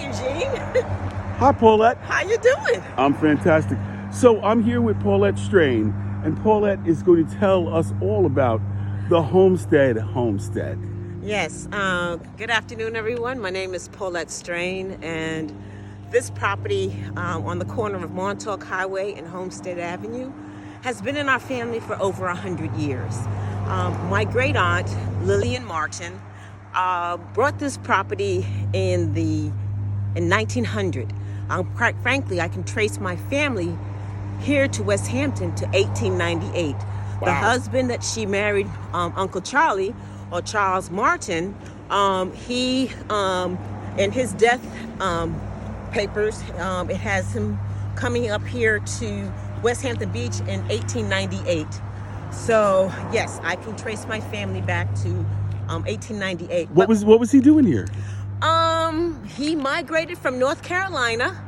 Eugene. Hi, Paulette. How you doing? I'm fantastic. So I'm here with Paulette Strain, and Paulette is going to tell us all about the Homestead. Yes. Good afternoon, everyone. My name is Paulette Strain, and this property on the corner of Montauk Highway and Homestead Avenue has been in our family for over 100 years. My great aunt, Lillian Martin, brought this property in 1900. Quite frankly, I can trace my family here to West Hampton to 1898. Wow. The husband that she married, Uncle Charlie, or Charles Martin, he, in his death papers, it has him coming up here to West Hampton Beach in 1898. So yes, I can trace my family back to 1898. What was he doing here? He migrated from North Carolina.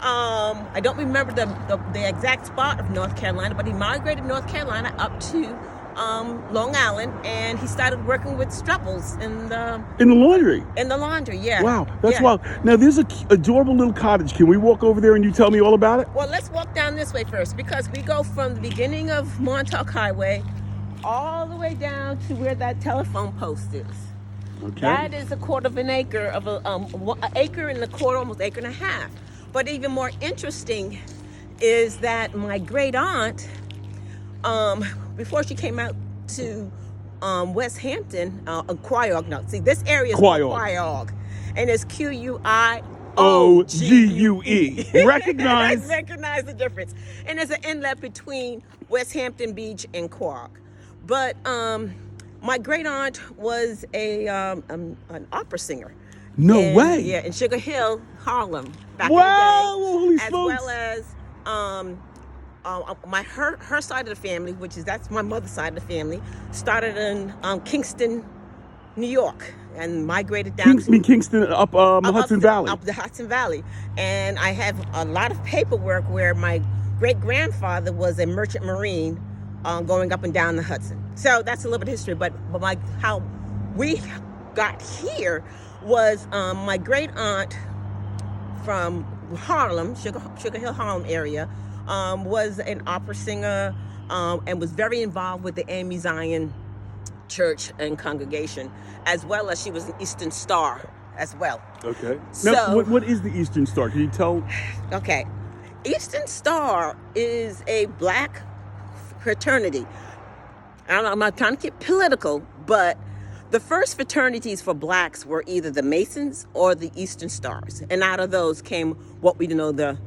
I don't remember the exact spot of North Carolina, but he migrated North Carolina up to Long Island, and he started working with Strepples in the laundry. In the laundry, yeah. Wow, that's yeah. wild. Now there's a adorable little cottage. Can we walk over there and you tell me all about it? Well, let's walk down this way first, because we go from the beginning of Montauk Highway all the way down to where that telephone post is. Okay. That is a quarter of an acre of an acre and a quarter, almost acre and a half. But even more interesting is that my great aunt, before she came out to West Hampton, Quiogue. No, see, this area is Quiogue, and it's Quiogue. Recognize. Recognize the difference. And there's an inlet between West Hampton Beach and Quiogue. But my great aunt was an opera singer. No way. Yeah, in Sugar Hill, Harlem, back wow, in the day, holy as smokes. well as her side of the family, that's my mother's side of the family, started in Kingston, New York, and migrated down Kingston up Hudson Valley. Up the Hudson Valley. And I have a lot of paperwork where my great grandfather was a merchant marine, going up and down the Hudson. So that's a little bit of history. But how we got here was my great aunt from Harlem, Sugar Hill, Harlem area, was an opera singer, and was very involved with the Amy Zion Church and congregation, as well as she was an Eastern Star as well. Okay. So, now, what is the Eastern Star? Can you tell? Okay. Eastern Star is a black fraternity. I'm not trying to get political, but the first fraternities for blacks were either the Masons or the Eastern Stars. And out of those came what we know the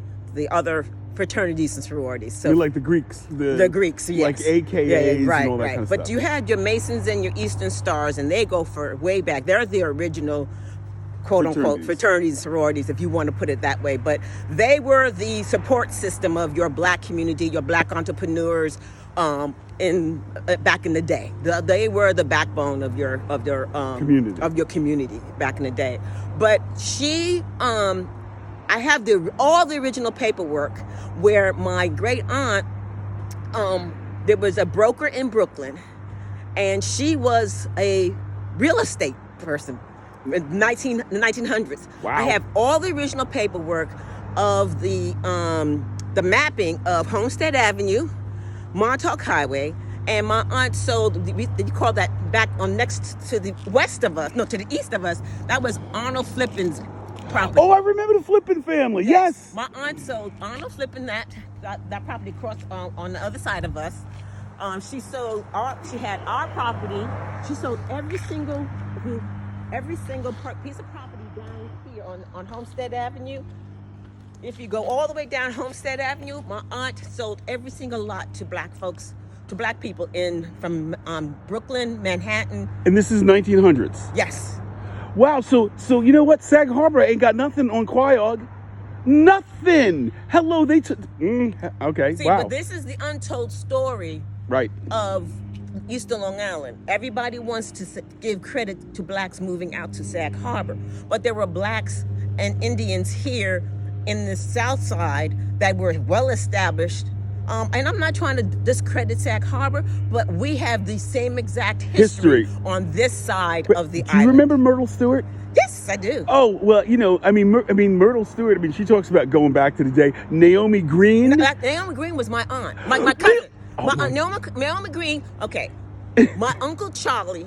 other fraternities and sororities. So you're like the Greeks. The Greeks, yes. Like AKAs right, and all that kind of stuff. But you had your Masons and your Eastern Stars, and they go for way back. They're the original quote-unquote fraternities and sororities, if you want to put it that way. But they were the support system of your black community, your black entrepreneurs, back in the day. They were the backbone of your community back in the day. But she, I have all the original paperwork where my great aunt, there was a broker in Brooklyn, and she was a real estate person in the 1900s. Wow. I have all the original paperwork of the mapping of Homestead Avenue, Montauk Highway, and my aunt sold, you call that back on next to the west of us, no, to the east of us, that was Arnold Flippin's property. Oh, I remember the Flippin family, yes. My aunt sold Arnold Flippin that property across on the other side of us. She had our property. She sold every single piece of property down here on Homestead Avenue. If you go all the way down Homestead Avenue, my aunt sold every single lot to black folks, to black people from Brooklyn, Manhattan. And this is 1900s? Yes. Wow, so you know what? Sag Harbor ain't got nothing on Quiogue. Nothing. Hello, they took... okay, See, wow. but this is the untold story of Eastern Long Island. Everybody wants to give credit to blacks moving out to Sag Harbor, but there were blacks and Indians here in the South Side that were well established. And I'm not trying to discredit Sag Harbor, but we have the same exact history on this side of the island. Do you remember Myrtle Stewart? Yes, I do. Oh, well, Myrtle Stewart, she talks about going back to the day. Naomi Green. Naomi Green was my aunt, my cousin. Oh My my. aunt Naomi Green. Okay, my uncle Charlie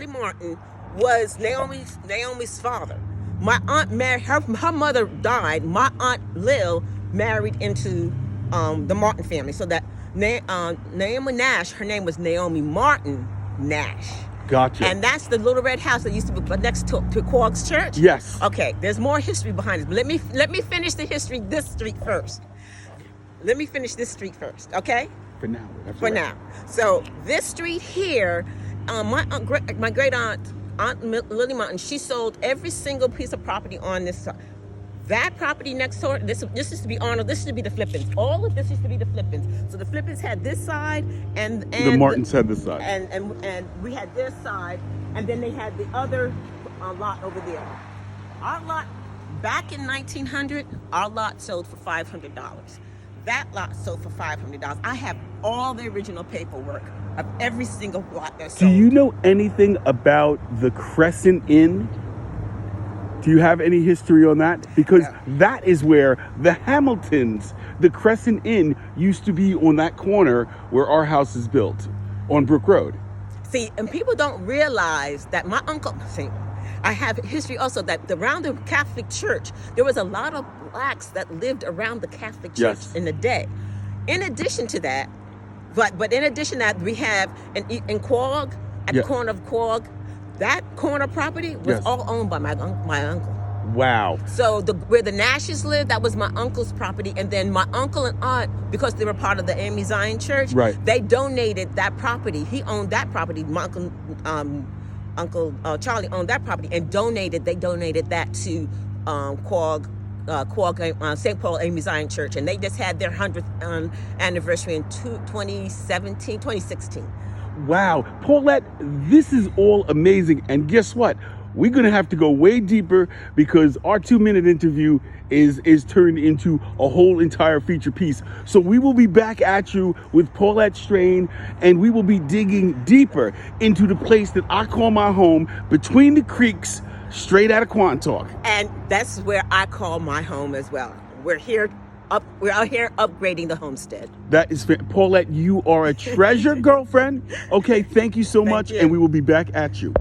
Martin, was Naomi's father. My aunt married her mother died. My aunt Lil married into the Martin family, so that Naomi Nash, her name was Naomi Martin Nash. Gotcha. And that's the little red house that used to be next to Quiogue's church. Yes. Okay, there's more history behind it. But let me finish the history this street first. Let me finish this street first, okay? For now. For now. So this street here, my great aunt Lily Martin, she sold every single piece of property on this side. That property next door, this used to be Arnold. This used to be the Flippins. All of this used to be the Flippins. So the Flippins had this side, and the Martins had this side, and we had this side, and then they had the other lot over there. Our lot back in 1900, our lot sold for $500. That lot sold for $500. I have all the original paperwork of every single lot that sold. Do you know anything about the Crescent Inn? Do you have any history on that? Because that is where the Hamiltons, the Crescent Inn, used to be on that corner where our house is built on Brook Road. See, and people don't realize that my uncle, I have history also that around the Catholic Church, there was a lot of blacks that lived around the Catholic Church in the day. In addition to that, but in addition to that, we have in Quiogue, at the corner of Quiogue, that corner property was all owned by my uncle. Wow. So where the Nashes lived, that was my uncle's property. And then my uncle and aunt, because they were part of the Amy Zion Church, they donated that property. He owned that property. My Uncle Charlie owned that property and they donated that to Quiogue, St. Paul Amy Zion Church. And they just had their 100th anniversary in 2016. Wow. Paulette, this is all amazing. And guess what? We're going to have to go way deeper because our 2-minute interview is turned into a whole entire feature piece. So we will be back at you with Paulette Strain, and we will be digging deeper into the place that I call my home, between the creeks, straight out of Quantock. And that's where I call my home as well. We're out here upgrading the homestead. That is Paulette, you are a treasure, girlfriend. Okay, thank you so much, and we will be back at you.